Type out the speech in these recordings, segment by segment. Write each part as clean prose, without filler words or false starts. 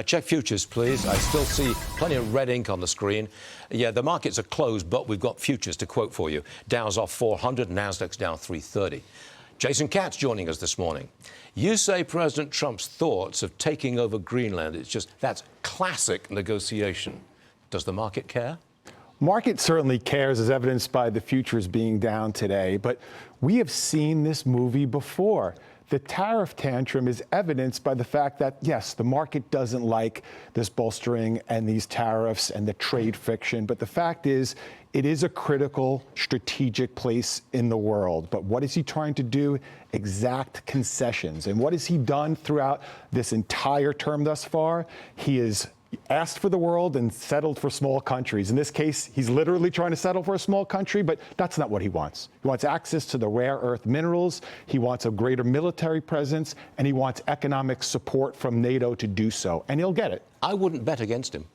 Check futures, please. I still see plenty of red ink on the screen. Yeah, the markets are closed, but we've got futures to quote for you. Dow's off 400, Nasdaq's down 330. Jason Katz joining us this morning. You say President Trump's thoughts of taking over Greenland, that's classic negotiation. Does the market care? Market certainly cares, as evidenced by the futures being down today, but we have seen this movie before. The tariff tantrum is evidenced by the fact that, yes, the market doesn't like this bolstering and these tariffs and the trade friction, but the fact is, it is a critical strategic place in the world. But what is he trying to do? Exact concessions. And what has he done throughout this entire term thus far? He is asked for the world and settled for small countries. In this case, he's literally trying to settle for a small country, but that's not what he wants. He wants access to the rare earth minerals, he wants a greater military presence, and he wants economic support from NATO to do so, and he'll get it. I wouldn't bet against him.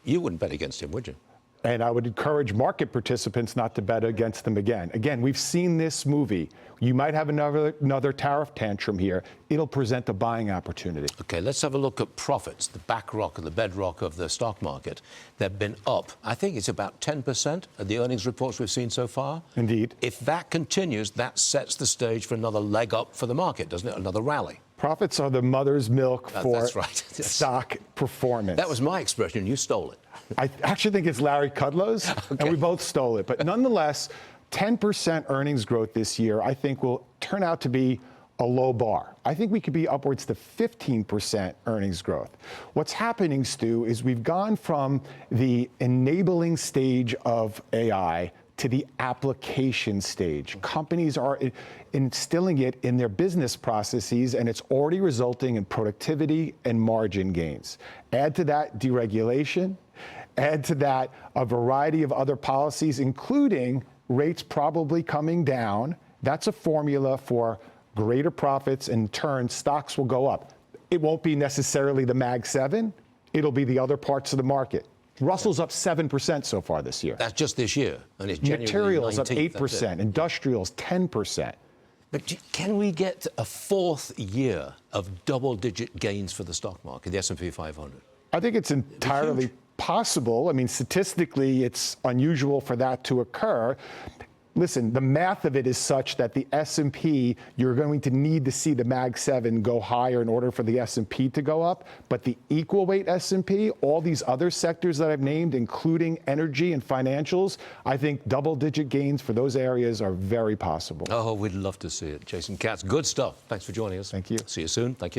You wouldn't bet against him, would you? And I would encourage market participants not to bet against them again. Again, we've seen this movie. You might have another tariff tantrum here. It'll present a buying opportunity. Okay, let's have a look at profits, the bedrock of the stock market. They've been up. I think it's about 10% of the earnings reports we've seen so far. Indeed. If that continues, that sets the stage for another leg up for the market, doesn't it? Another rally. Profits are the mother's milk for that's right. stock performance. That was my expression. You stole it. I actually think it's Larry Kudlow's, and we both stole it. But nonetheless, 10% earnings growth this year, I think, will turn out to be a low bar. I think we could be upwards to 15% earnings growth. What's happening, Stu, is we've gone from the enabling stage of AI to the application stage. Companies are instilling it in their business processes, and it's already resulting in productivity and margin gains. Add to that deregulation, add to that a variety of other policies, including rates probably coming down. That's a formula for greater profits, and in turn, stocks will go up. It won't be necessarily the Mag 7, it'll be the other parts of the market. Russell's up 7% so far this year. That's just this year. And it's January Materials 19th, up 8%, industrials 10%. But can we get a fourth year of double-digit gains for the stock market, the S&P 500? I think it's entirely possible. I mean, statistically, it's unusual for that to occur. Listen, the math of it is such that the S&P, you're going to need to see the Mag 7 go higher in order for the S&P to go up. But the equal weight S&P, all these other sectors that I've named, including energy and financials, I think double-digit gains for those areas are very possible. Oh, we'd love to see it. Jason Katz, good stuff. Thanks for joining us. Thank you. See you soon. Thank you.